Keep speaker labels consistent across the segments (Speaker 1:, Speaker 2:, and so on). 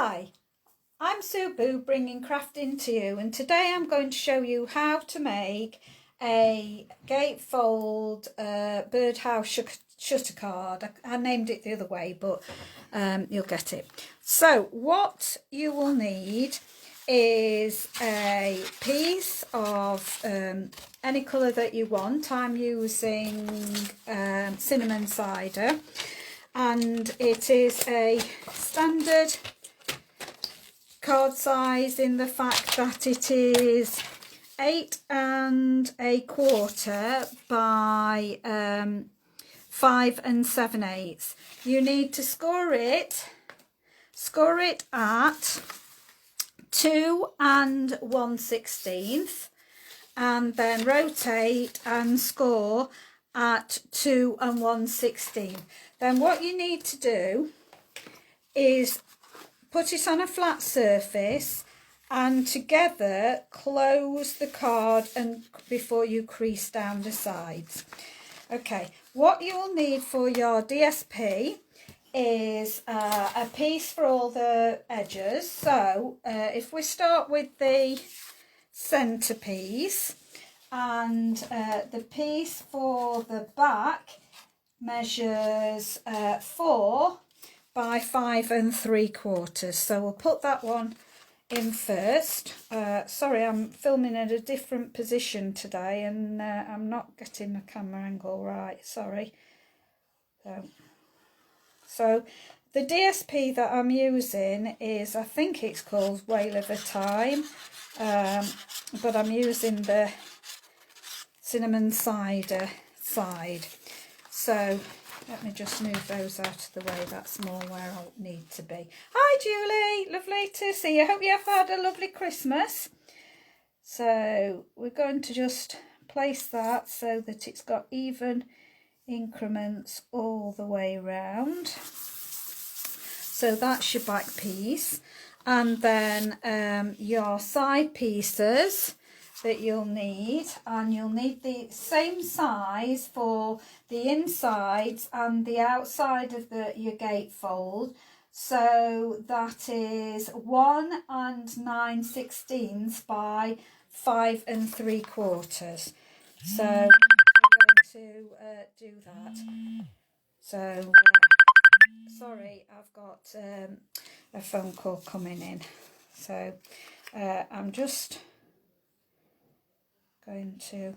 Speaker 1: Hi, I'm Sueboo bringing crafting to you, and today I'm going to show you how to make a gatefold birdhouse shutter card. I named it the other way, but you'll get it. So what you will need is a piece of any colour that you want. I'm using cinnamon cider, and it is a standard card size in the fact that it is 8 1/4 by 5 7/8. You need to score it at 2 1/16, and then rotate and score at 2 1/16. Then what you need to do is put it on a flat surface and together close the card and before you crease down the sides. Okay, what you will need for your DSP is a piece for all the edges. So if we start with the centerpiece, and the piece for the back measures 4 by 5 3/4. So we'll put that one in first. Sorry, I'm filming at a different position today, and I'm not getting the camera angle right. Sorry. So the DSP that I'm using is, I think it's called Whale of a Time, but I'm using the cinnamon cider side. So let me just move those out of the way. That's more where I need to be. Hi Julie, lovely to see you. Hope you have had a lovely Christmas. So we're going to just place that so that it's got even increments all the way round. So that's your back piece, and then your side pieces that you'll need, and you'll need the same size for the insides and the outside of your gatefold. So that is 1 9/16 by 5 3/4. So I'm going to do that. So sorry, I've got a phone call coming in. So I'm just going to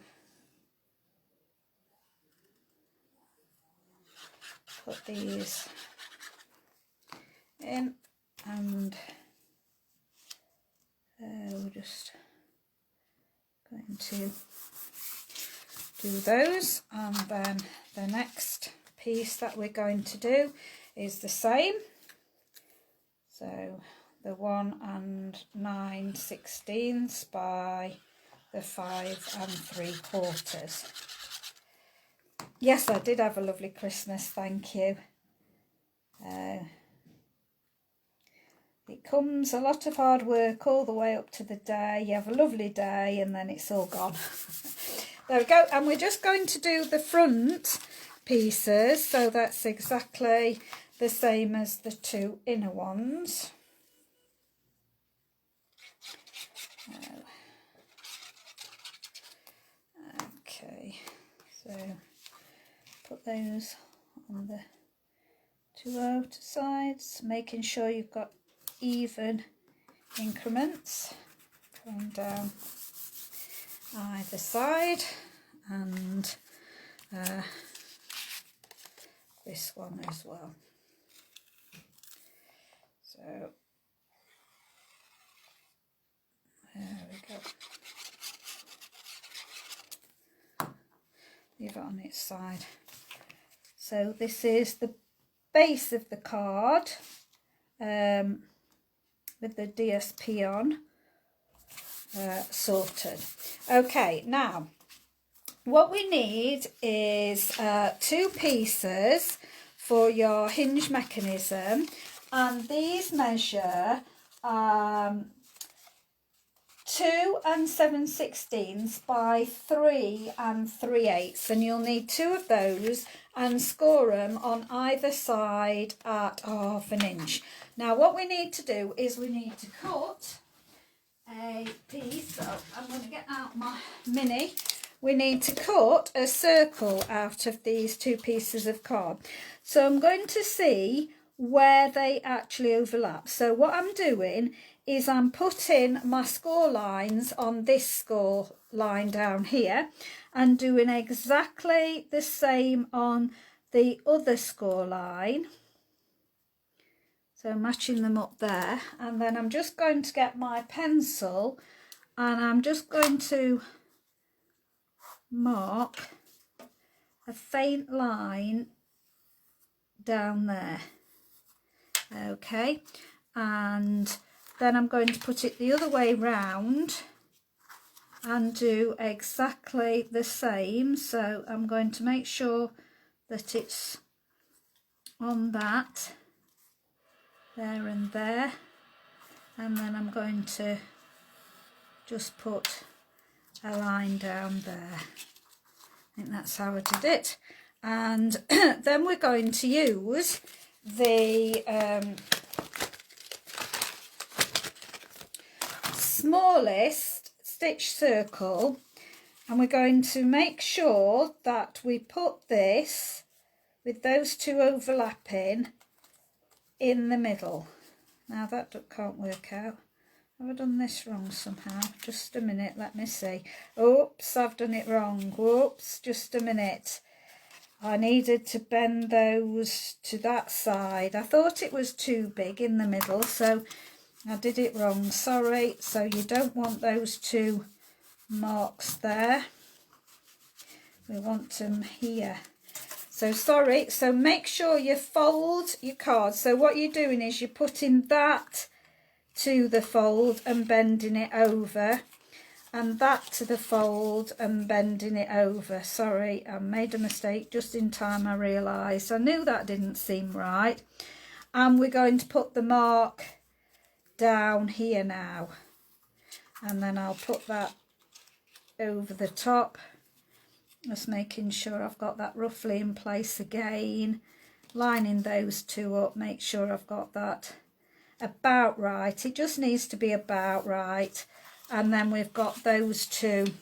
Speaker 1: put these in, and we're just going to do those, and then the next piece that we're going to do is the same. So the 1 9/16 by the 5 3/4. Yes, I did have a lovely Christmas, thank you. It comes a lot of hard work all the way up to the day. You have a lovely day and then it's all gone. There we go, and we're just going to do the front pieces, so that's exactly the same as the two inner ones. Okay, so put those on the two outer sides, making sure you've got even increments going down either side, and this one as well. So there we go. Leave it on its side. So this is the base of the card with the DSP on, sorted. Okay, now what we need is 2 pieces for your hinge mechanism, and these measure 2 7/16 by 3 3/8, and you'll need 2 of those and score them on either side at 1/2 inch. Now what we need to do is we need to cut a piece. So I'm going to get out my mini. We need to cut a circle out of these two pieces of card. So I'm going to see where they actually overlap. So what I'm doing is I'm putting my score lines on this score line down here and doing exactly the same on the other score line. So matching them up there, and then I'm just going to get my pencil and I'm just going to mark a faint line down there. Okay, and then I'm going to put it the other way round and do exactly the same. So I'm going to make sure that it's on that, there and there, and then I'm going to just put a line down there. I think that's how I did it. And then we're going to use the smallest stitch circle, and we're going to make sure that we put this with those two overlapping in the middle. Now that can't work out. Have I done this wrong somehow? Just a minute, let me see. Oops, I've done it wrong. Whoops, just a minute. I needed to bend those to that side. I thought it was too big in the middle, so I did it wrong. Sorry. So you don't want those two marks there. We want them here. So sorry. So make sure you fold your card. So what you're doing is you're putting that to the fold and bending it over, and that to the fold and bending it over. Sorry, I made a mistake just in time. I realised. I knew that didn't seem right. And we're going to put the mark down here now, and then I'll put that over the top, just making sure I've got that roughly in place again, lining those two up, make sure I've got that about right. It just needs to be about right. And then we've got those two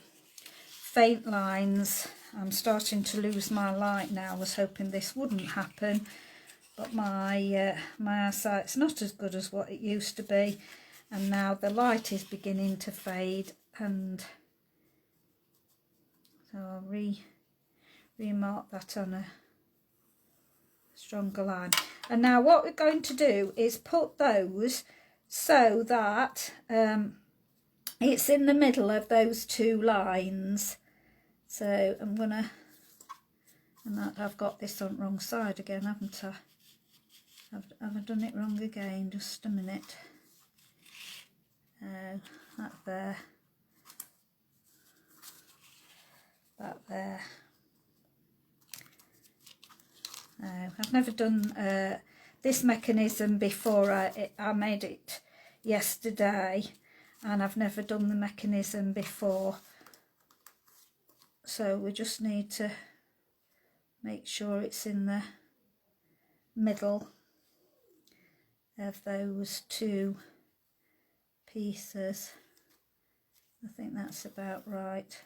Speaker 1: faint lines. I'm starting to lose my light now. I was hoping this wouldn't happen, but my eyesight's not as good as what it used to be, and now the light is beginning to fade, and so I'll remark that on a stronger line. And now what we're going to do is put those so that it's in the middle of those two lines. So I'm gonna, and that I've got this on the wrong side again, haven't I? Have I done it wrong again? Just a minute. That there, that there. I've never done this mechanism before. I made it yesterday, and I've never done the mechanism before, so we just need to make sure it's in the middle of those two pieces. I think that's about right.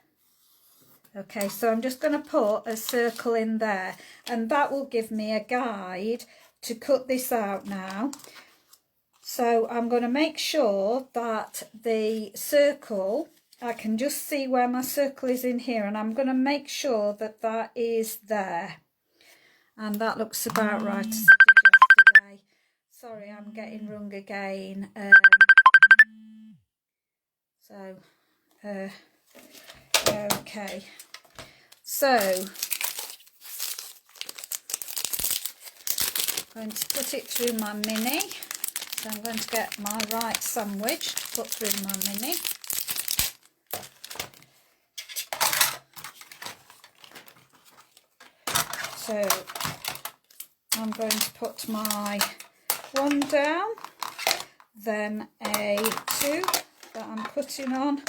Speaker 1: Okay, so I'm just going to put a circle in there, and that will give me a guide to cut this out now. So I'm going to make sure that the circle, I can just see where my circle is in here, and I'm going to make sure that that is there. And that looks about right as I did yesterday. Sorry, I'm getting wrong again. Okay, so I'm going to put it through my mini. So I'm going to get my right sandwich to put through my mini. So I'm going to put my one down, then a two that I'm putting on.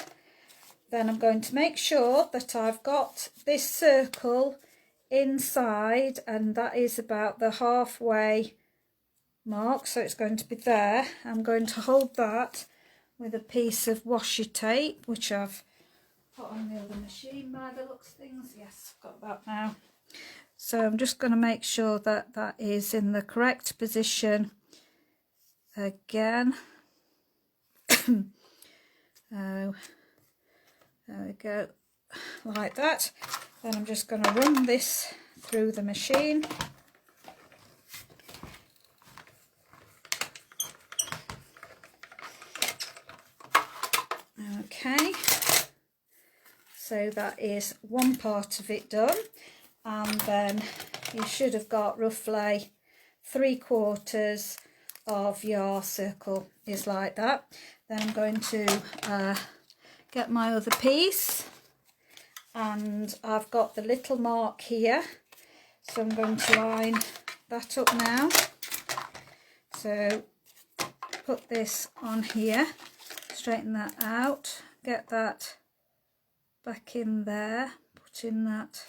Speaker 1: Then I'm going to make sure that I've got this circle inside, and that is about the halfway mark, so it's going to be there. I'm going to hold that with a piece of washi tape, which I've put on the other machine by the looks of things. Yes, I've got that now. So I'm just going to make sure that that is in the correct position again. Oh, there we go, like that. Then I'm just going to run this through the machine. Okay, so that is one part of it done, and then you should have got roughly 3/4 of your circle is like that. Then I'm going to get my other piece, and I've got the little mark here, so I'm going to line that up now. So put this on here, straighten that out, get that back in there, putting that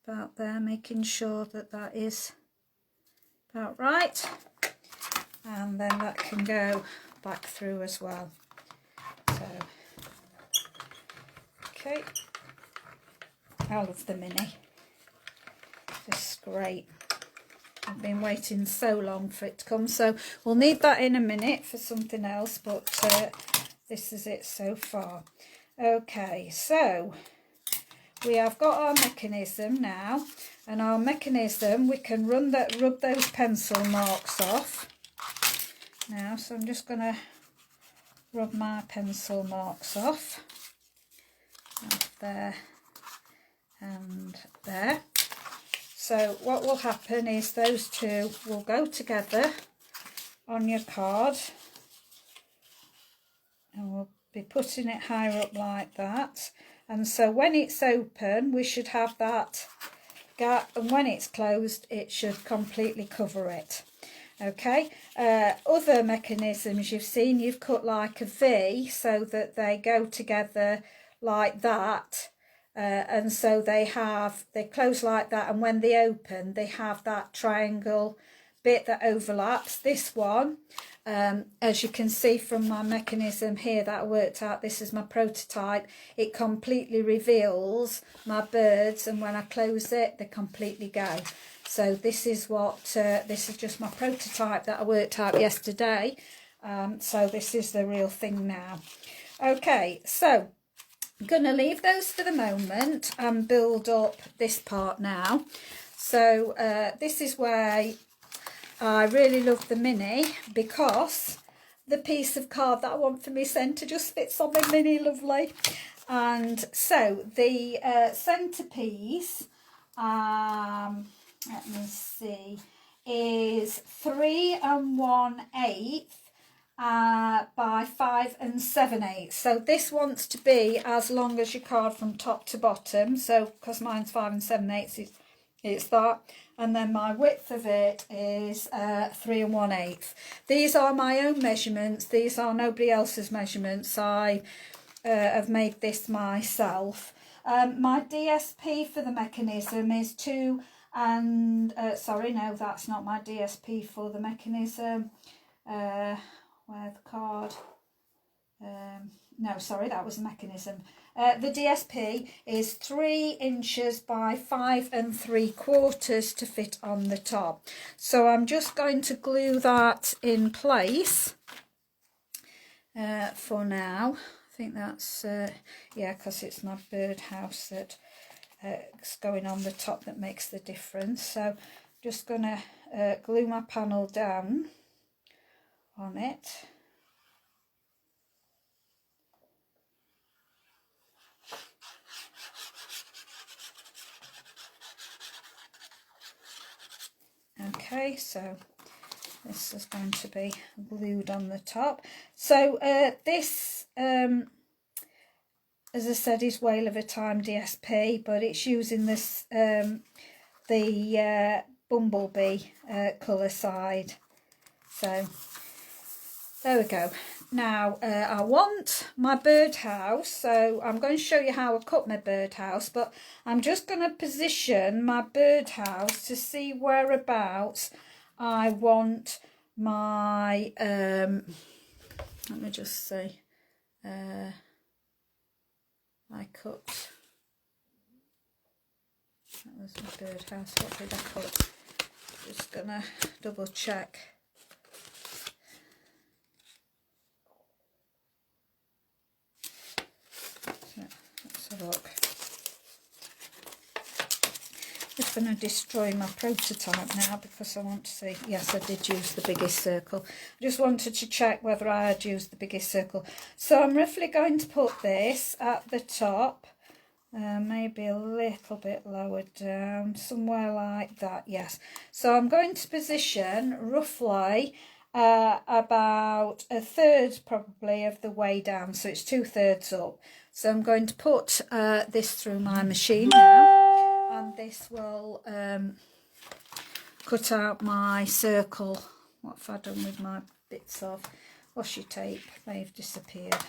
Speaker 1: about there, making sure that that is about right, and then that can go back through as well. So okay, I love the mini, this is great. I've been waiting so long for it to come, so we'll need that in a minute for something else, but this is it so far. Okay, so we have got our mechanism now, and our mechanism, we can rub those pencil marks off now. So I'm just going to rub my pencil marks off, there and there. So what will happen is those two will go together on your card, and we'll be putting it higher up like that. And so when it's open, we should have that gap, and when it's closed, it should completely cover it. Okay, other mechanisms you've seen, you've cut like a V so that they go together like that. And so they close like that, and when they open they have that triangle bit that overlaps. This one, as you can see from my mechanism here that I worked out, this is my prototype, it completely reveals my birds, and when I close it they completely go. So this is what this is just my prototype that I worked out yesterday, so this is the real thing now. Okay, so I'm going to leave those for the moment and build up this part now. So this is where I really love the mini, because the piece of card that I want for my centre just fits on my mini lovely. And so the centrepiece, let me see, is 3 1/8 by 5 7/8. So this wants to be as long as your card from top to bottom. So because mine's 5 7/8, it's that. And then my width of it is 3 1/8. These are my own measurements. These are nobody else's measurements. I have made this myself. My DSP for the mechanism is 2 and sorry, no, that's not my DSP for the mechanism. Where the card, no, sorry, that was the mechanism. The DSP is 3 inches by 5 3/4 to fit on the top. So I'm just going to glue that in place for now. I think that's yeah, because it's my birdhouse that is going on the top that makes the difference. So just going to glue my panel down on it. Okay, so this is going to be glued on the top. So this, as I said, is Whale of a Time DSP, but it's using this the bumblebee colour side. So there we go. Now I want my birdhouse, so I'm going to show you how I cut my birdhouse, but I'm just going to position my birdhouse to see whereabouts I want my, let me just see, I cut, that was my birdhouse, what did I cut? Just gonna double check. So, let's have a look. Just going to destroy my prototype now because I want to see. Yes, I did use the biggest circle. I just wanted to check whether I had used the biggest circle. So I'm roughly going to put this at the top, maybe a little bit lower down, somewhere like that. Yes. So I'm going to position roughly about a third probably of the way down. So it's 2/3 up. So I'm going to put this through my machine now. And this will cut out my circle. What have I done with my bits of washi tape? They've disappeared.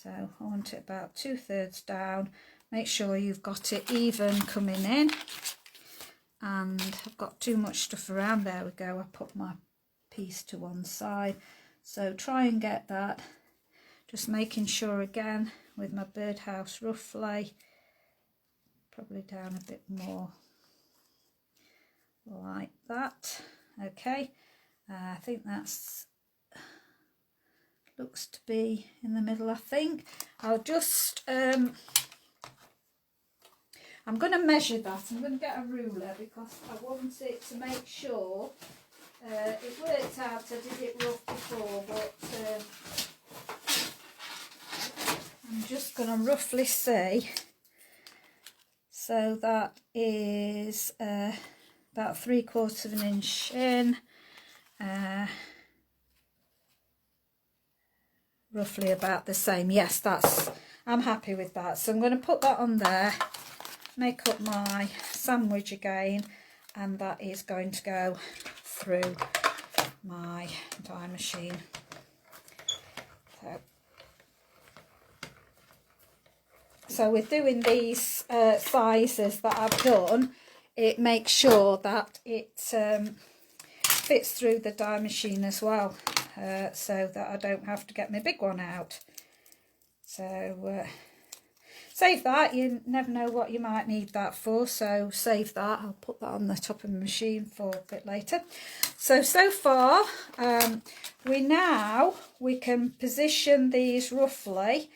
Speaker 1: So I want it about 2/3 down. Make sure you've got it even coming in. And I've got too much stuff around. There we go. I put my piece to one side. So try and get that. Just making sure again with my birdhouse roughly. Probably down a bit more like that. Okay, I think that's looks to be in the middle. I think I'll just I'm going to measure that. I'm going to get a ruler because I want it to make sure it worked out. I did it rough before, but I'm just going to roughly see. So that is about 3/4 of an inch in, roughly about the same. Yes, I'm happy with that. So I'm going to put that on there, make up my sandwich again, and that is going to go through my die machine. So with doing these sizes that I've done, it makes sure that it fits through the die machine as well, so that I don't have to get my big one out. So save that. You never know what you might need that for, so save that. I'll put that on the top of the machine for a bit later. So far we can position these roughly.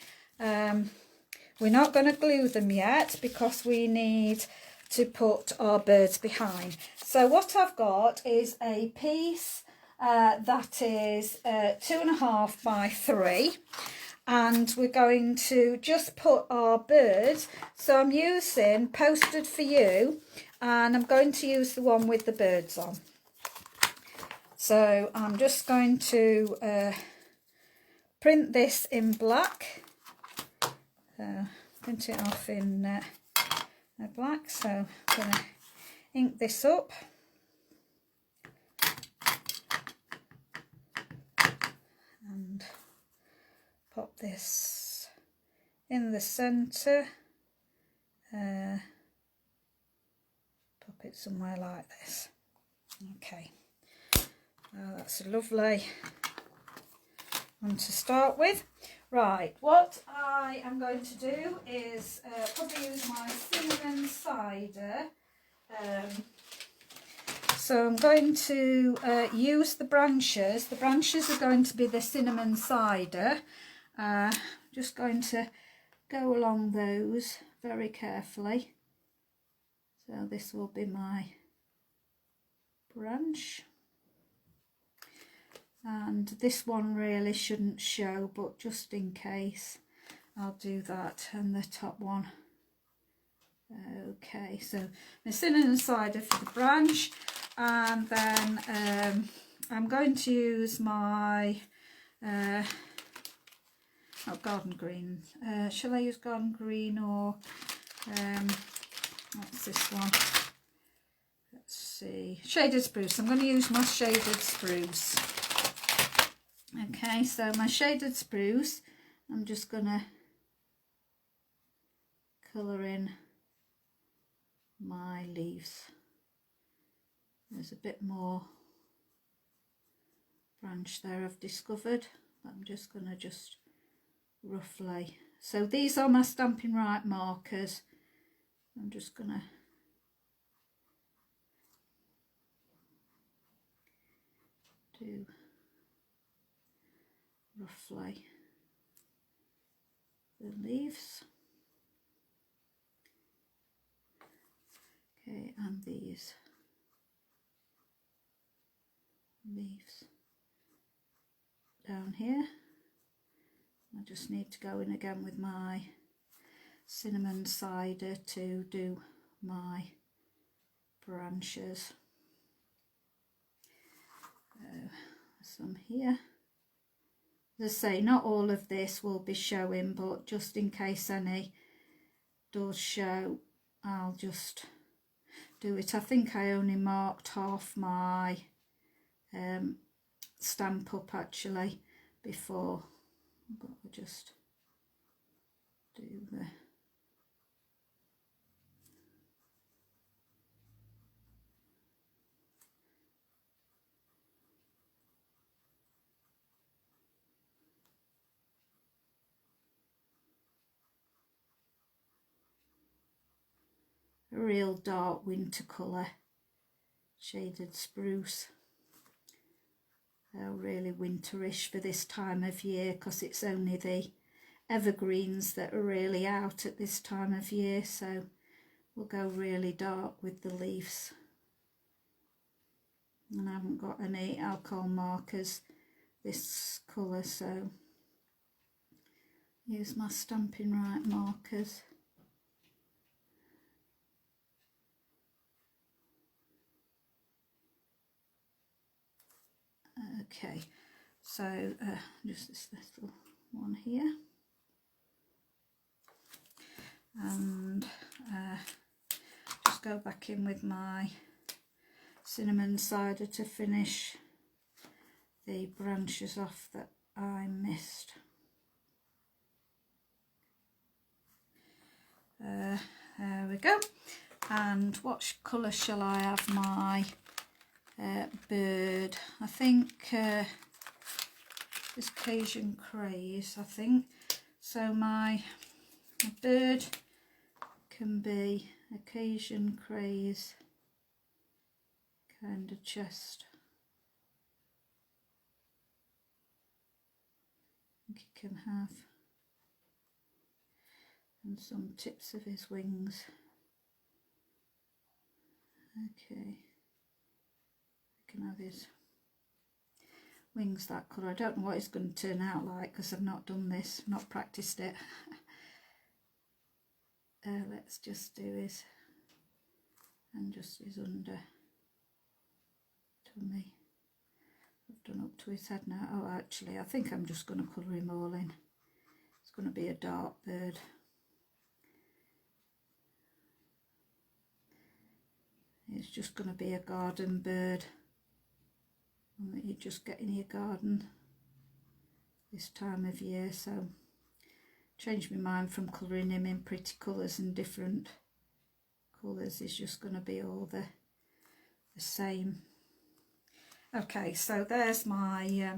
Speaker 1: We're not going to glue them yet because we need to put our birds behind. So what I've got is a piece that is 2.5 by 3, and we're going to just put our birds. So I'm using Posted For You, and I'm going to use the one with the birds on. So I'm just going to print this in black. Print it off in black, so I'm going to ink this up. And pop this in the centre. Pop it somewhere like this. Okay, that's a lovely one to start with. Right, what I am going to do is probably use my cinnamon cider. So I'm going to use the branches. The branches are going to be the cinnamon cider. Just going to go along those very carefully. So this will be my branch. And this one really shouldn't show, but just in case I'll do that, and the top one. Okay, so the cinnamon cider for the branch, and then I'm going to use my garden green. Shall I use garden green or what's this one? Let's see, shaded spruce. I'm going to use my shaded spruce. Okay, so my shaded spruce, I'm just going to colour in my leaves. There's a bit more branch there I've discovered. I'm just going to just roughly, so these are my Stampin' Right markers. I'm just going to do roughly the leaves. Okay, and these leaves down here. I just need to go in again with my cinnamon cider to do my branches. Some here. As I say, not all of this will be showing, but just in case any does show, I'll just do it. I think I only marked half my stamp up actually before, but we'll just do the a real dark winter colour, shaded spruce. They're really winterish for this time of year because it's only the evergreens that are really out at this time of year, so we'll go really dark with the leaves. And I haven't got any alcohol markers this colour, so use my Stampin' Right markers. Okay, so just this little one here, and just go back in with my cinnamon cider to finish the branches off that I missed. There we go. And what colour shall I have my bird? I think this Cajun Craze, I think. So my bird can be a Cajun Craze kind of chest. I think he can have, and some tips of his wings. Okay, I can have his wings that colour. I don't know what it's going to turn out like because I've not done this, not practiced it. Let's just do his, and just his under tummy. I've done up to his head now. Oh, actually, I think I'm just going to colour him all in. It's going to be a dark bird. It's just going to be a garden bird, one that you just get in your garden this time of year. So changed my mind from colouring him in pretty colours and different colours. It's just going to be all the same. Okay, so there's my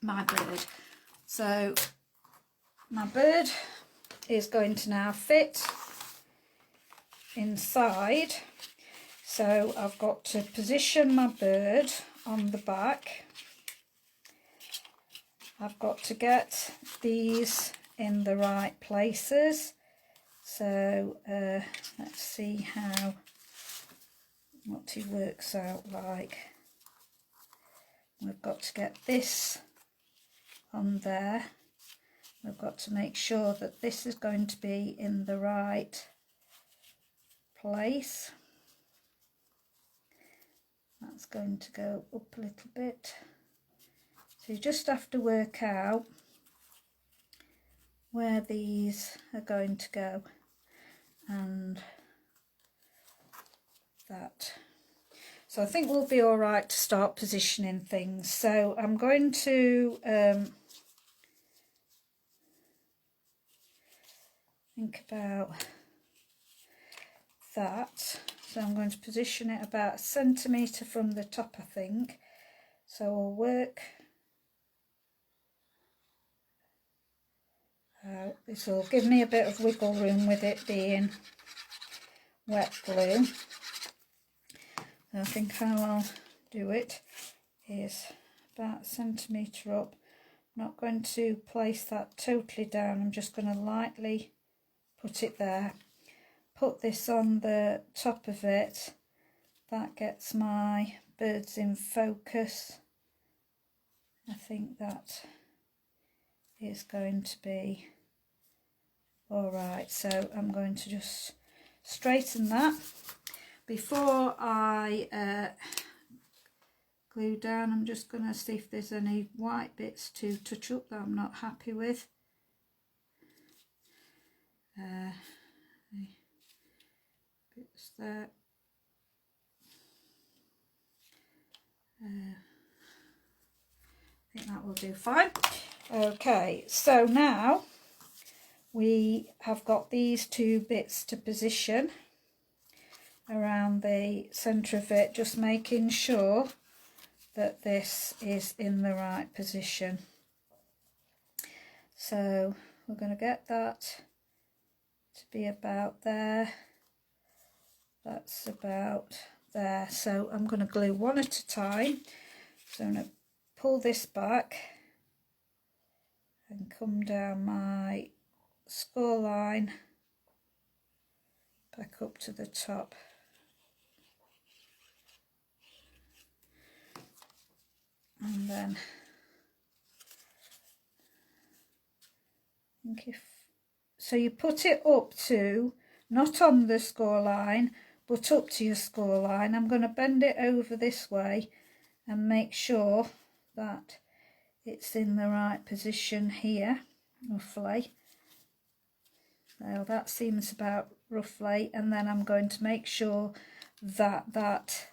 Speaker 1: my bird. So my bird is going to now fit inside. So I've got to position my bird on the back. I've got to get these in the right places. So let's see what he works out like. We've got to get this on there. We've got to make sure that this is going to be in the right place. That's going to go up a little bit. So you just have to work out where these are going to go, and that. So I think we'll be all right to start positioning things. So I'm going to think about that. So I'm going to position it about 1 centimetre from the top, I think. So I'll work So this will give me a bit of wiggle room with it being wet glue. I think how I'll do it is about a centimetre up. I'm not going to place that totally down, I'm just going to lightly put it there. Put this on the top of it, that gets my birds in focus. I think that is going to be alright, so I'm going to just straighten that. Before I glue down, I'm just going to see if there's any white bits to touch up that I'm not happy with. Bits there. I think that will do fine. Okay, so now we have got these two bits to position around the centre of it, just making sure that this is in the right position. So we're going to get that to be about there. That's about there. So I'm going to glue one at a time. So I'm going to pull this back and come down my score line back up to the top. And then I think so you put it up to, not on the score line, but up to your score line. I'm going to bend it over this way and make sure that it's in the right position here, roughly. So that seems about roughly, and then I'm going to make sure that that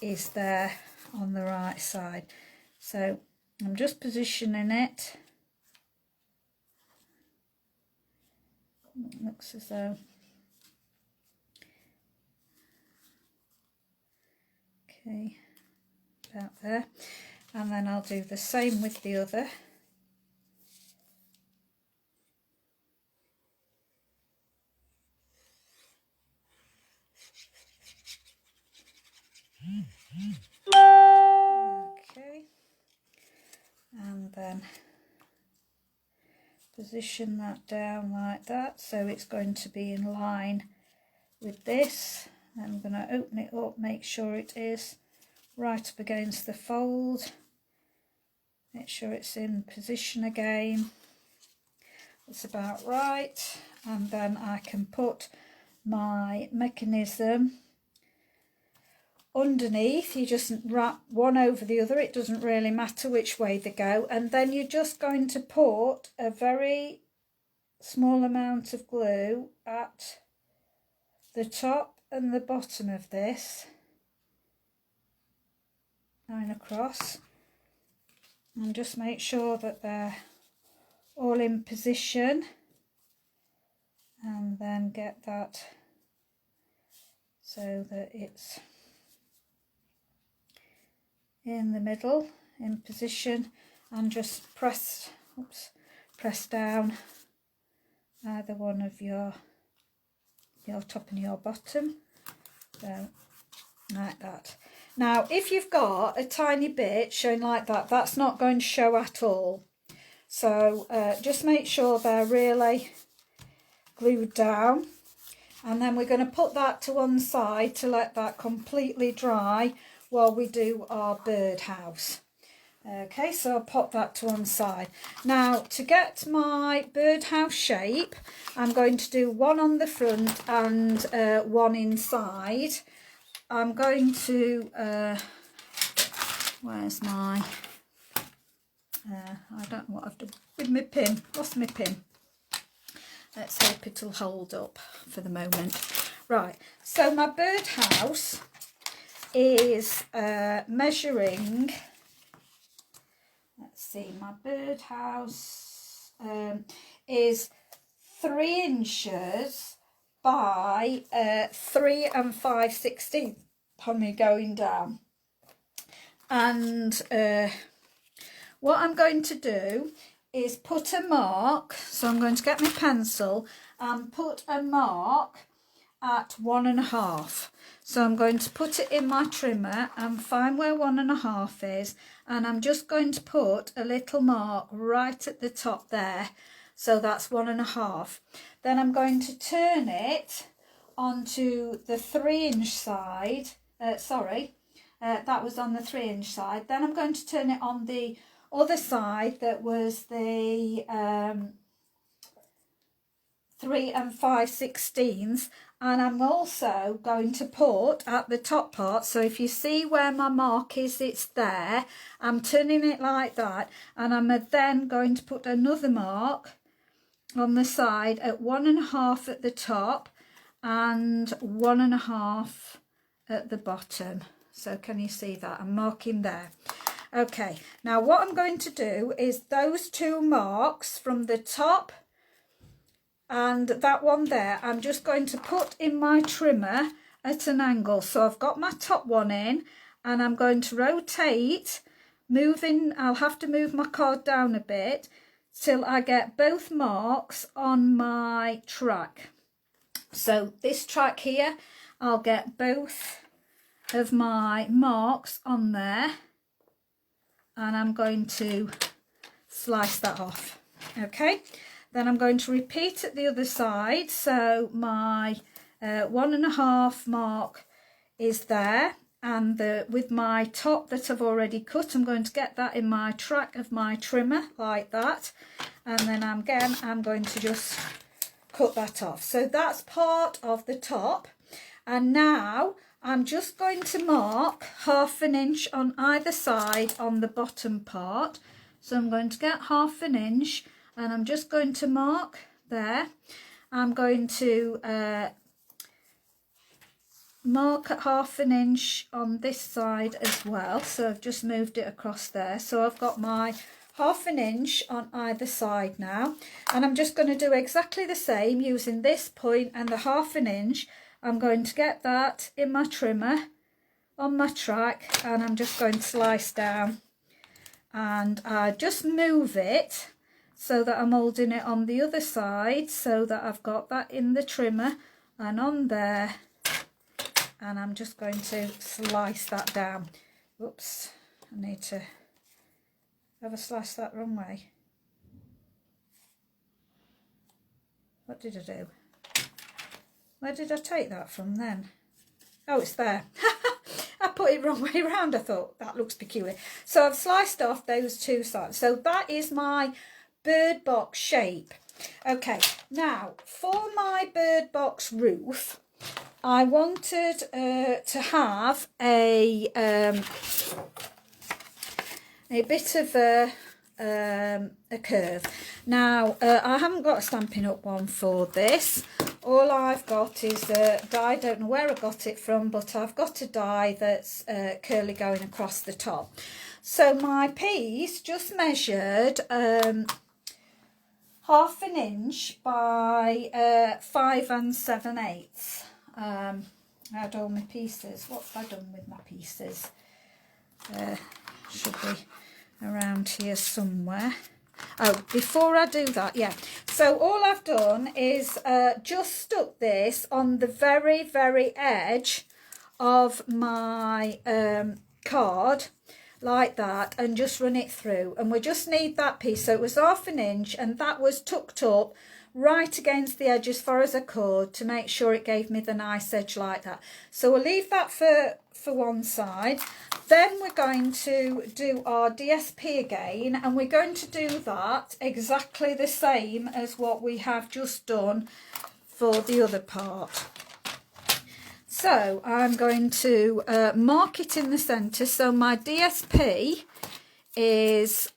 Speaker 1: is there on the right side. So I'm just positioning it. It looks as though, okay, about there, and then I'll do the same with the other. Okay, and then position that down like that, so it's going to be in line with this. I'm going to open it up, make sure it is right up against the fold, make sure it's in position again. It's about right, and then I can put my mechanism underneath. You just wrap one over the other, it doesn't really matter which way they go, and then you're just going to put a very small amount of glue at the top and the bottom of this, line across, and just make sure that they're all in position, and then get that so that it's in the middle, in position, and just press down either one of your top and your bottom, so like that. Now if you've got a tiny bit showing like that, that's not going to show at all, so just make sure they're really glued down, and then we're going to put that to one side to let that completely dry while we do our birdhouse. Okay, so I'll pop that to one side. Now to get my birdhouse shape, I'm going to do one on the front and one inside. I'm going to, where's my, I don't know what I've done with my pin, lost my pin. Let's hope it'll hold up for the moment. Right, so my birdhouse is measuring, let's see, my birdhouse is 3 inches by 3 5/16 on me going down. And what I'm going to do is put a mark. So I'm going to get my pencil and put a mark at 1.5. So I'm going to put it in my trimmer and find where 1.5 is, and I'm just going to put a little mark right at the top there. So that's 1.5. Then I'm going to turn it onto the 3-inch side. That was on the 3-inch side. Then I'm going to turn it on the other side that was the 3 5/16, and I'm also going to put at the top part, so if you see where my mark is, it's there. I'm turning it like that, and I'm then going to put another mark on the side at 1.5 at the top and 1.5 at the bottom. So can you see that? I'm marking there. Okay, now what I'm going to do is those 2 marks from the top and that one there, I'm just going to put in my trimmer at an angle. So I've got my top one in, and I'm going to rotate, moving, I'll have to move my card down a bit till I get both marks on my track. So this track here, I'll get both of my marks on there, and I'm going to slice that off. Okay, then I'm going to repeat at the other side. So my 1.5 mark is there, and with my top that I've already cut, I'm going to get that in my track of my trimmer like that, and then I'm going to just cut that off. So that's part of the top, and now I'm just going to mark 1/2 inch on either side on the bottom part. So I'm going to get 1/2 inch, and I'm just going to mark there. I'm going to mark at 1/2 inch on this side as well. So I've just moved it across there. So I've got my 1/2 inch on either side now, and I'm just going to do exactly the same using this point and the 1/2 inch. I'm going to get that in my trimmer on my track, and I'm just going to slice down, and I just move it so that I'm holding it on the other side, so that I've got that in the trimmer and on there, and I'm just going to slice that down. Oops, I need to, have I sliced that wrong way? What did I do? Where did I take that from then? Oh, it's there. I put it wrong way around. I thought that looks peculiar. So I've sliced off those 2 sides. So that is my bird box shape. Okay, now for my bird box roof, I wanted to have a bit of a curve. Now I haven't got a Stampin' Up! One for this. All I've got is a die. I don't know where I got it from, but I've got a die that's curly going across the top. So my piece just measured 1/2 inch by 5 7/8. I had all my pieces. What have I done with my pieces? Should be around here somewhere. Oh, before I do that, yeah. So all I've done is just stuck this on the very, very edge of my card like that, and just run it through, and we just need that piece. So it was 1/2 inch, and that was tucked up right against the edge as far as I could to make sure it gave me the nice edge like that. So we'll leave that for one side. Then we're going to do our DSP again, and we're going to do that exactly the same as what we have just done for the other part. So I'm going to mark it in the centre. So my DSP is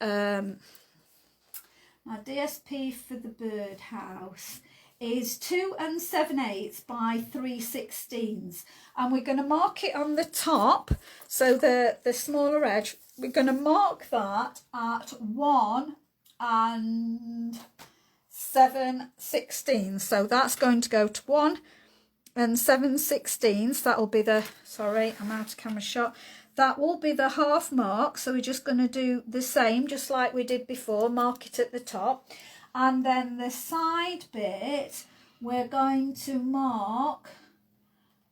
Speaker 1: my DSP for the birdhouse is 2 7/8 by 3/16, and we're going to mark it on the top. So the smaller edge, we're going to mark that at 1 7/16. So that's going to go to 1 7/16. That'll be the, sorry, I'm out of camera shot. that will be the half mark, so we're just going to do the same just like we did before, mark it at the top, and then the side bit we're going to mark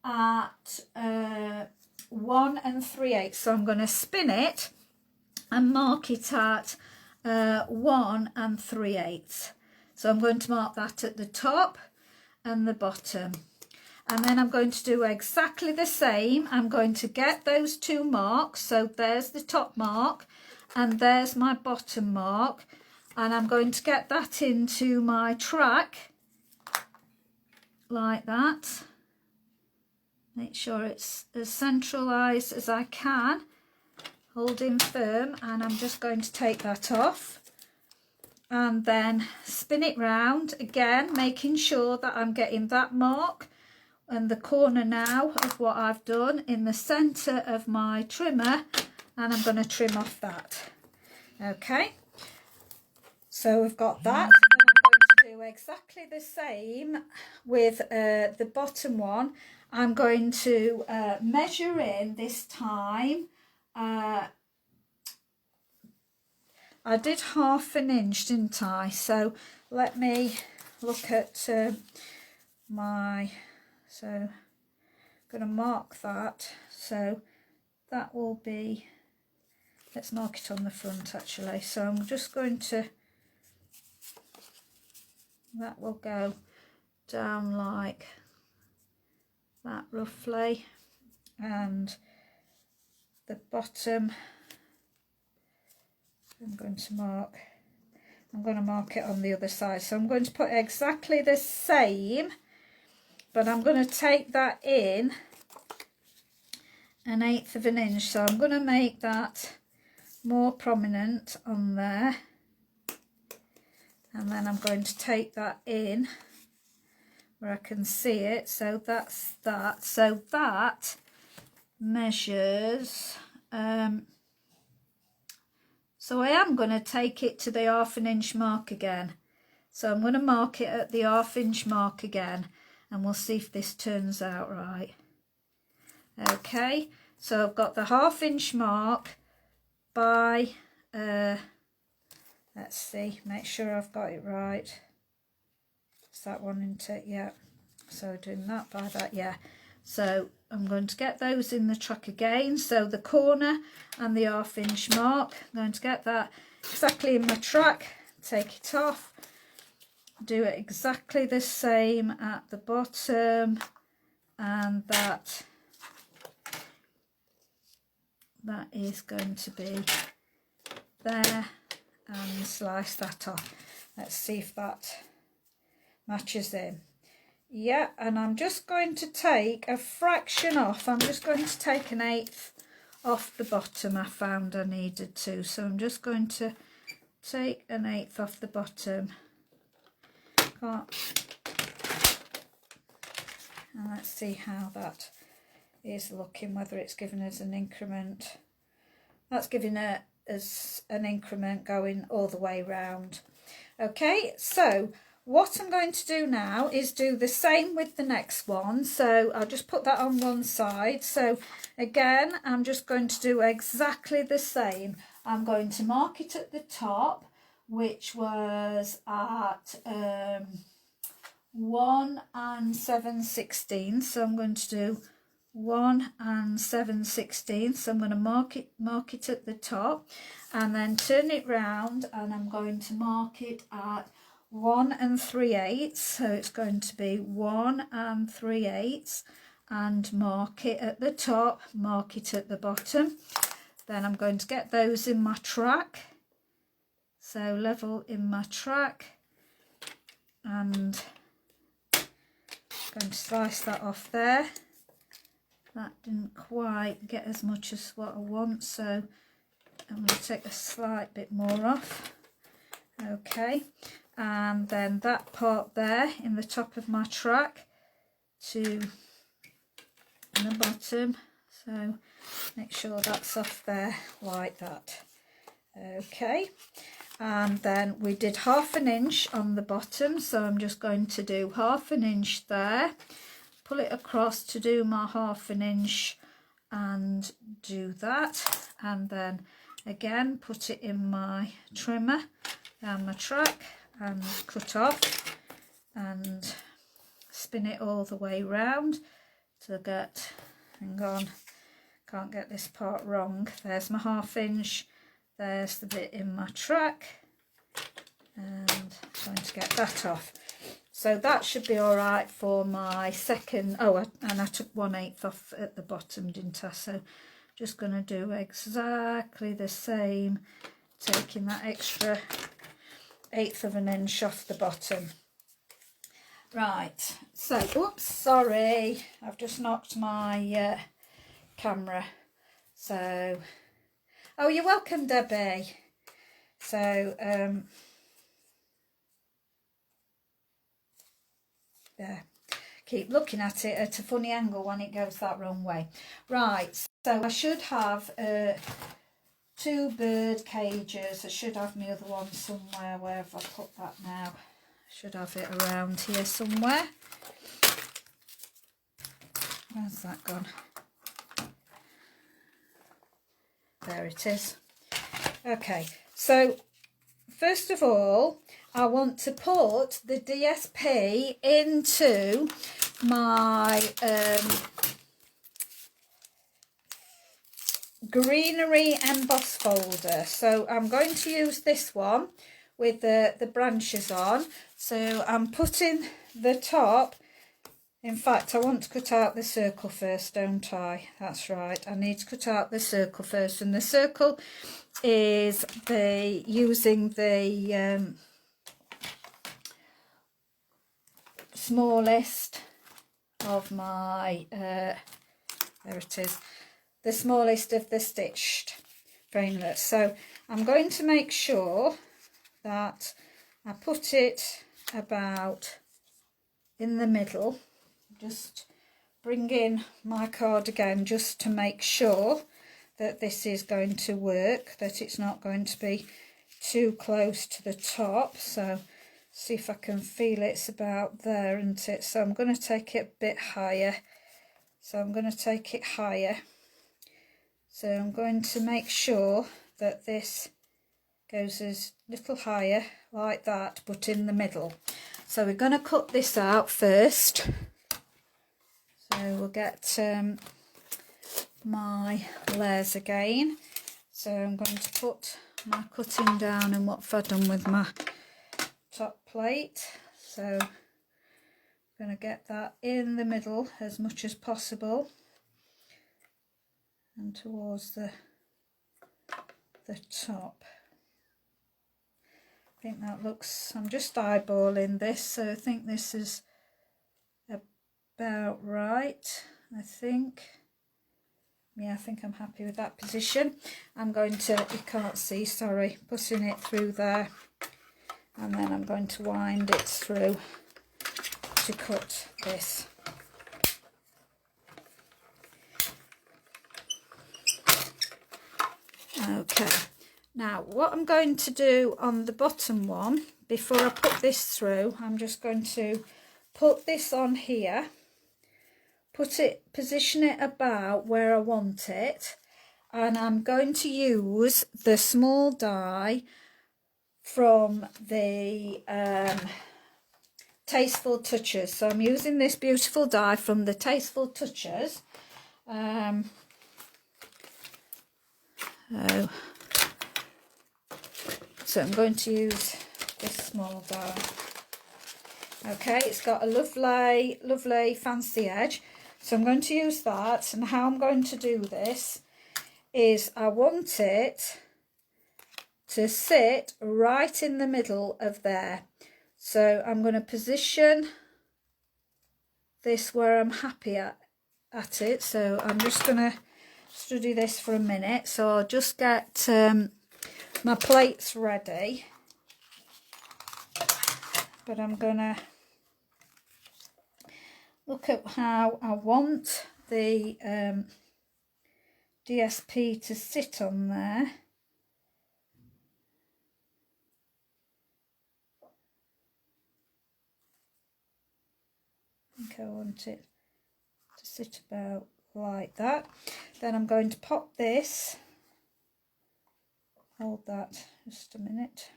Speaker 1: at 1 3/8. So I'm going to spin it and mark it at 1 3/8. So I'm going to mark that at the top and the bottom, and then I'm going to do exactly the same. I'm going to get those two marks, so there's the top mark and there's my bottom mark, and I'm going to get that into my track like that. Make sure it's as centralised as I can, holding firm, and I'm just going to take that off and then spin it round again, making sure that I'm getting that mark and the corner now of what I've done in the centre of my trimmer, and I'm going to trim off that. Okay, so we've got that, and I'm going to do exactly the same with the bottom one. I'm going to measure in this time. I did 1/2 inch, didn't I? So let me look at my, so I'm going to mark that. So that will be, let's mark it on the front actually. So I'm just going to, that will go down like that roughly, and the bottom I'm going to mark it on the other side. So I'm going to put exactly the same, but I'm going to take that in 1/8 inch. So I'm going to make that more prominent on there, and then I'm going to take that in where I can see it. So that's that. So that measures, so I am going to take it to the 1/2 inch mark again. So I'm going to mark it at the 1/2 inch mark again, and we'll see if this turns out right. Okay, so I've got the 1/2 inch mark by, let's see, make sure I've got it right. Is that one, isn't it? Yeah. So doing that by that, yeah. So I'm going to get those in the track again. So the corner and the 1/2 inch mark, I'm going to get that exactly in my track, take it off, do it exactly the same at the bottom, and that is going to be there, and slice that off. Let's see if that matches in. Yeah, and I'm just going to take a fraction off. I'm just going to take 1/8 off the bottom. I found I needed to, so I'm just going to take 1/8 off the bottom. And let's see how that is looking, whether it's given us an increment. That's giving us an increment going all the way round. Okay, so what I'm going to do now is do the same with the next one. So I'll just put that on one side. So again, I'm just going to do exactly the same. I'm going to mark it at the top, which was at 1 7/16. So I'm going to do 1 7/16. So I'm going to mark it at the top, and then turn it round, and I'm going to mark it at 1 3/8. So it's going to be 1 3/8, and mark it at the top, mark it at the bottom. Then I'm going to get those in my track, so level in my track, and I'm going to slice that off there. That didn't quite get as much as what I want, so I'm going to take a slight bit more off. Okay, and then that part there in the top of my track to the bottom, so make sure that's off there like that. Okay, and then we did 1/2 inch on the bottom, so I'm just going to do 1/2 inch there, pull it across to do my 1/2 inch and do that, and then again put it in my trimmer down my track and cut off and spin it all the way round to get, hang on, can't get this part wrong, there's my 1/2 inch, there's the bit in my track, and I'm going to get that off. So that should be all right for my second. Oh, and I took 1/8 off at the bottom, didn't I? So just going to do exactly the same, taking that extra 1/8 of an inch off the bottom. Right, so, oops, sorry, I've just knocked my camera. So, oh, you're welcome, Debbie. So, there. Keep looking at it at a funny angle when it goes that wrong way. Right, so I should have 2 bird cages. I should have my other one somewhere. Where have I put that now? I should have it around here somewhere. Where's that gone? There it is. Okay, so first of all, I want to put the DSP into my greenery emboss folder. So I'm going to use this one with the branches on. So I'm putting the top, in fact I want to cut out the circle first, don't I? That's right, I need to cut out the circle first, and the circle is using the smallest of my there it is, the smallest of the stitched framelets. So I'm going to make sure that I put it about in the middle, just bring in my card again just to make sure that this is going to work, that it's not going to be too close to the top. So see if I can feel it's about there, isn't it? So I'm going to take it a bit higher. So I'm going to take it higher. So I'm going to make sure that this goes as little higher like that, but in the middle. So we're going to cut this out first. So we'll get my layers again. So I'm going to put my cutting down, and what have I done with my top plate? So I'm going to get that in the middle as much as possible and towards the top. I think that looks, I'm just eyeballing this, so I think this is about right, I think. Yeah, I think I'm happy with that position. I'm going to, you can't see, sorry, putting it through there, and then I'm going to wind it through to cut this. Okay, now what I'm going to do on the bottom one, before I put this through, I'm just going to put this on here, position it about where I want it, and I'm going to use the small die from the Tasteful Touches. So I'm using this beautiful die from the Tasteful Touches. So I'm going to use this small die. Okay, it's got a lovely, lovely fancy edge. So I'm going to use that, and how I'm going to do this is I want it to sit right in the middle of there. So I'm going to position this where I'm happy at it. So I'm just going to study this for a minute. So I'll just get my plates ready. But I'm going to look at how I want the DSP to sit on there. I think I want it to sit about like that. Then I'm going to pop this, hold that just a minute,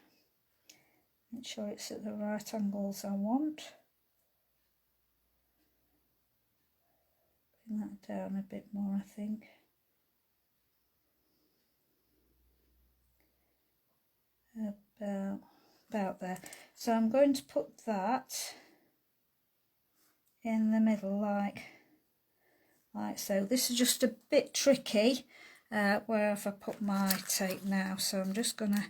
Speaker 1: make sure it's at the right angles I want. Bring that down a bit more, I think. About there. So I'm going to put that in the middle like so. This is just a bit tricky where have I put my tape now, so I'm just going to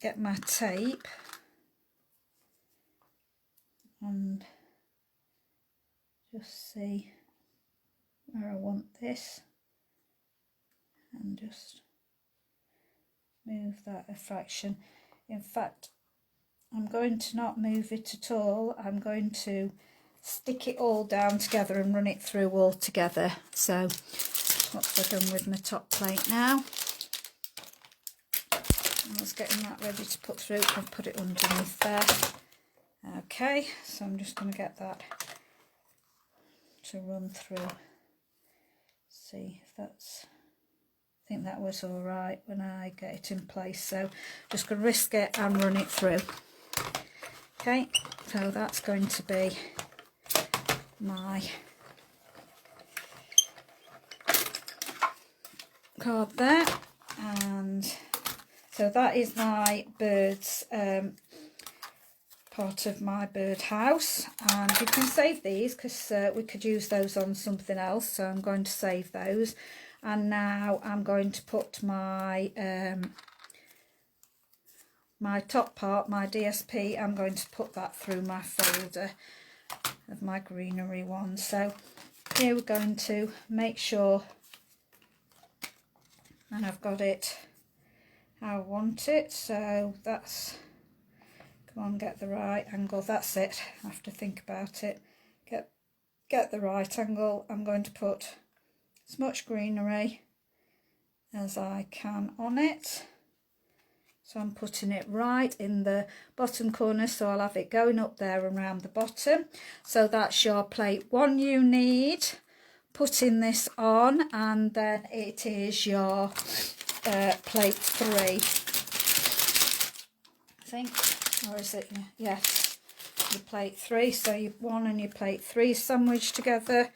Speaker 1: get my tape and just see where I want this and just move that a fraction. In fact, I'm going to not move it at all. I'm going to stick it all down together and run it through all together. So what I've done with my top plate now. I was getting that ready to put through. I've put it underneath there. Okay, so I'm just going to get that to run through. See if that's... I think that was all right when I get it in place, so just going to risk it and run it through. Okay, so that's going to be my card there, and so that is my birds, part of my bird house, and you can save these because we could use those on something else, so I'm going to save those. And now I'm going to put my my top part, my DSP, I'm going to put that through my folder of my greenery one. So here we're going to make sure, and I've got it how I want it, so that's, come on, get the right angle, that's it, I have to think about it, get the right angle. I'm going to put as much greenery as I can on it, so I'm putting it right in the bottom corner, so I'll have it going up there and around the bottom. So that's your plate 1 you need. Putting this on, and then it is your plate 3, I think, or is it? Yes, your plate 3. So your 1 and your plate 3 sandwiched together,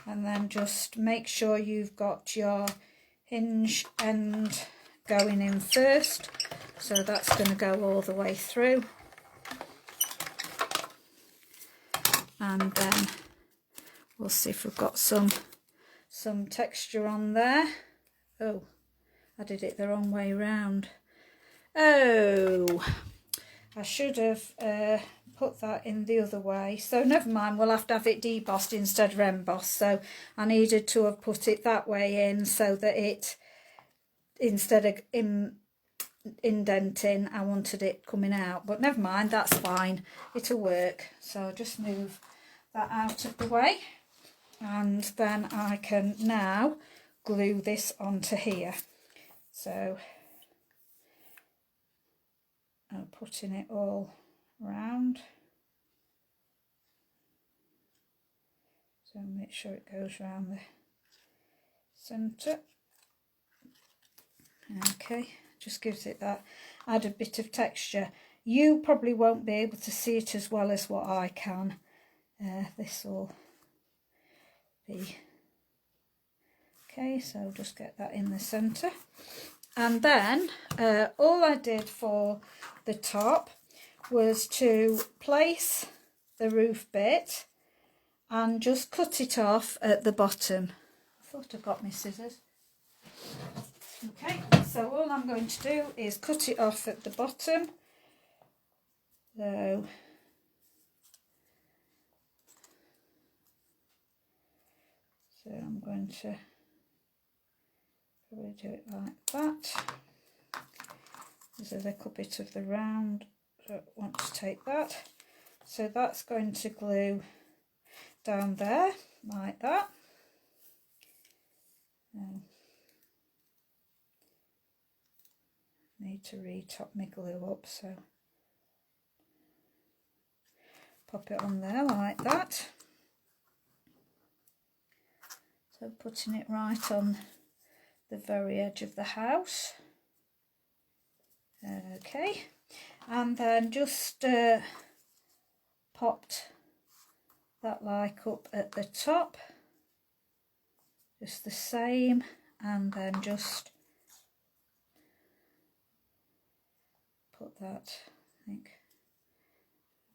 Speaker 1: and then just make sure you've got your hinge end going in first, so that's going to go all the way through, and then we'll see if we've got some texture on there. Oh, I did it the wrong way round. Oh, I should have put that in the other way, so never mind, we'll have to have it debossed instead of embossed. So I needed to have put it that way in, so that it, instead of indenting, I wanted it coming out, but never mind, that's fine, it'll work. So I'll just move that out of the way, and then I can now glue this onto here. So I'm putting it all round, so make sure it goes round the centre. Okay, just gives it that added bit of texture. You probably won't be able to see it as well as what I can. This will be okay, so just get that in the centre. And then all I did for the top was to place the roof bit and just cut it off at the bottom. I thought I got my scissors. Okay, so all I'm going to do is cut it off at the bottom. So I'm going to probably do it like that. There's a little bit of the round, so I want to take that. So that's going to glue down there like that. Need to re-top my glue up, so pop it on there like that. So putting it right on the very edge of the house. Okay, and then just popped that like up at the top, just the same, and then just put that, I think,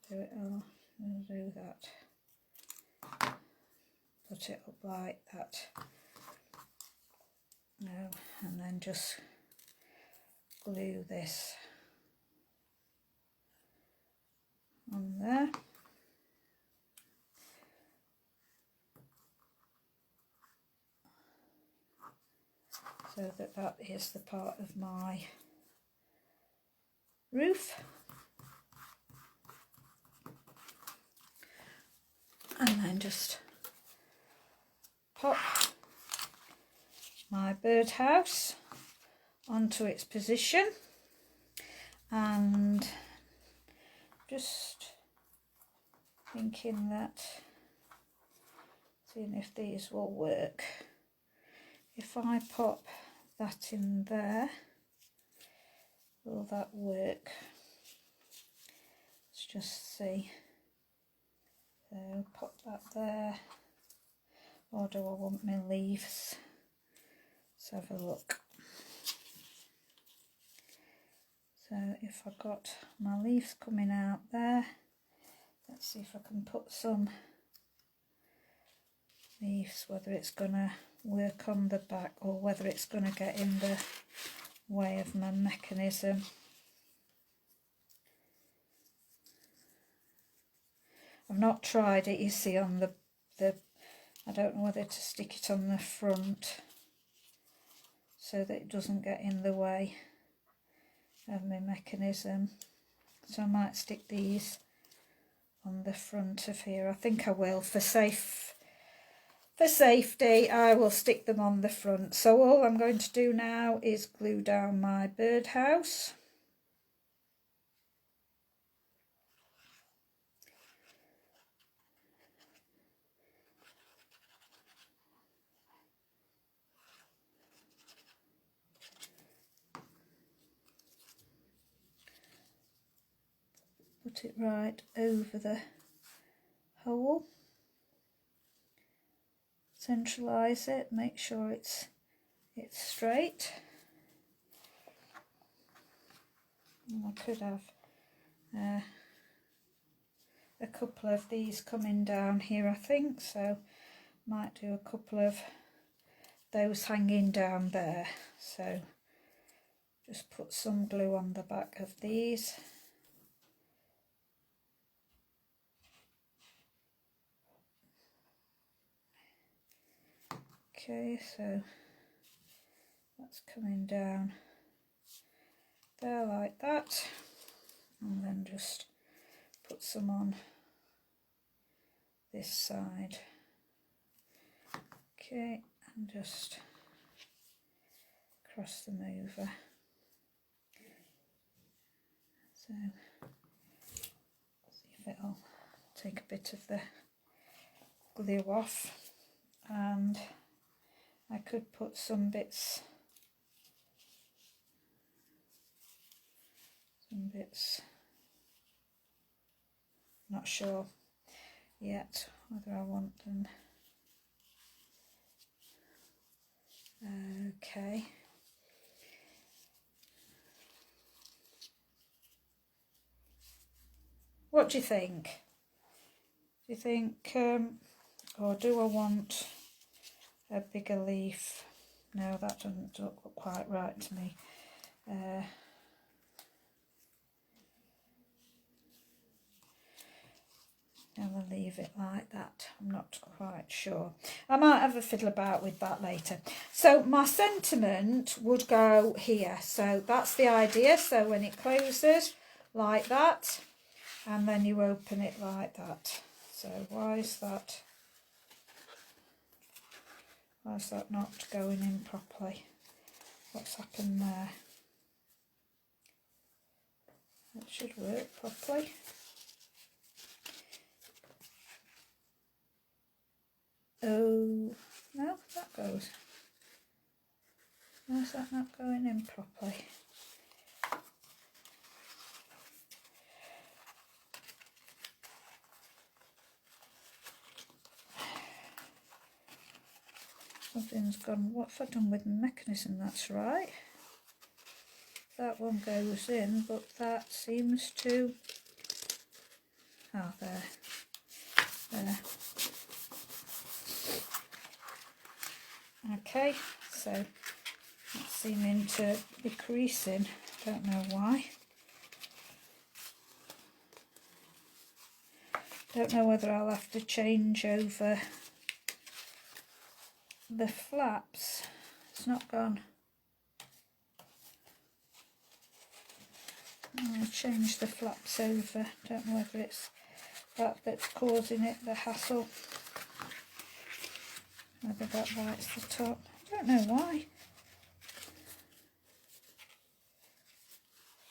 Speaker 1: do it all, I'll do that, put it up like that, no, and then just glue this on there. So that is the part of my roof. And then just pop my birdhouse onto its position, and just thinking that, seeing if these will work. If I pop that in there, will that work? Let's just see. So pop that there, or do I want my leaves? Let's have a look. So if I've got my leaves coming out there, let's see if I can put some leaves, whether it's going to work on the back or whether it's going to get in the way of my mechanism. I've not tried it, you see, on the I don't know whether to stick it on the front so that it doesn't get in the way of my mechanism. So I might stick these on the front of here. I think I will, for safety, I will stick them on the front. So all I'm going to do now is glue down my birdhouse. Put it right over the hole. Centralise it, make sure it's straight. And I could have a couple of these coming down here, I think, so might do a couple of those hanging down there. So just put some glue on the back of these. Okay, so that's coming down there like that, and then just put some on this side. Okay, and just cross them over. So see if it'll take a bit of the glue off, and I could put some bits, not sure yet whether I want them. Okay. What do you think? Do you think, or do I want a bigger leaf? No, that doesn't look quite right to me. I'll leave it like that. I'm not quite sure. I might have a fiddle about with that later. So my sentiment would go here. So that's the idea. So when it closes like that, and then you open it like that. So why is that not going in properly? What's happened there? It should work properly. Oh, no, is that not going in properly? Something's gone. What have I done with the mechanism? That's right. That one goes in, but that seems to... Oh, there. There. Okay, so that's seeming to be creasing. Don't know why. Don't know whether I'll have to change over the flaps. It's not gone. I'll change the flaps over. Don't know whether it's that that's causing it the hassle. Whether that lights the top. I don't know why.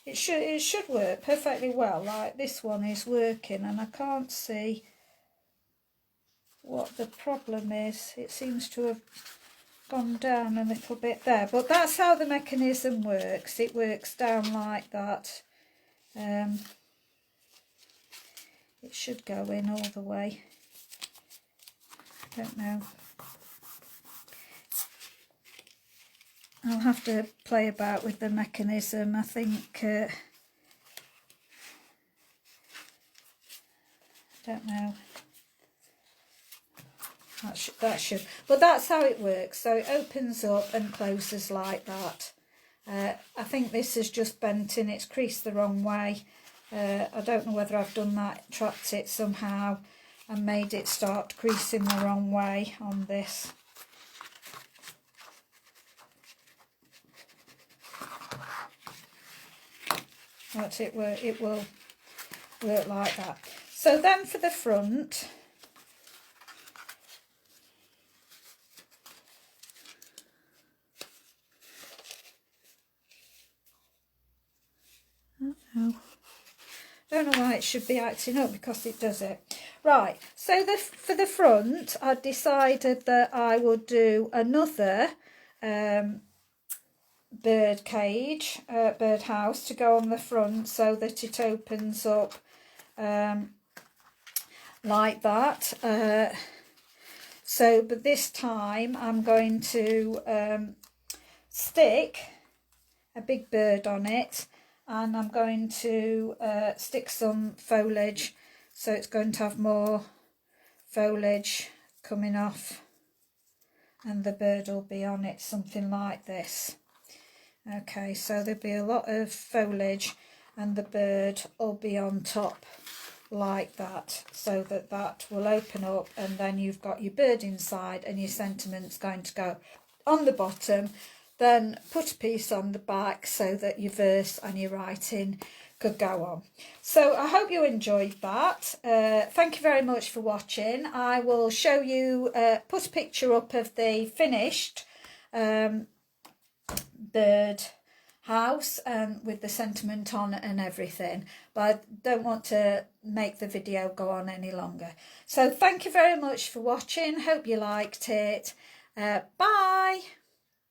Speaker 1: It should work perfectly well. Like this one is working, and I can't see what the problem is. It seems to have gone down a little bit there, but that's how the mechanism works. It works down like that. It should go in all the way. I don't know. I'll have to play about with the mechanism. I think don't know. That should, but that's how it works. So it opens up and closes like that. I think this is just bent in. It's creased the wrong way. I don't know whether I've done that, trapped it somehow and made it start creasing the wrong way on this. But it will work like that. So then for the front, don't know why it should be acting up, because it does it. Right, so for the front, I decided that I would do another bird cage, bird house to go on the front, so that it opens up like that. But this time I'm going to stick a big bird on it, and I'm going to stick some foliage, so it's going to have more foliage coming off, and the bird will be on it, something like this. Okay, so there'll be a lot of foliage and the bird will be on top like that, so that will open up, and then you've got your bird inside and your sentiment's going to go on the bottom. Then put a piece on the back so that your verse and your writing could go on. So I hope you enjoyed that. Thank you very much for watching. I will show you, put a picture up of the finished bird house with the sentiment on and everything, but I don't want to make the video go on any longer. So thank you very much for watching. Hope you liked it. Bye.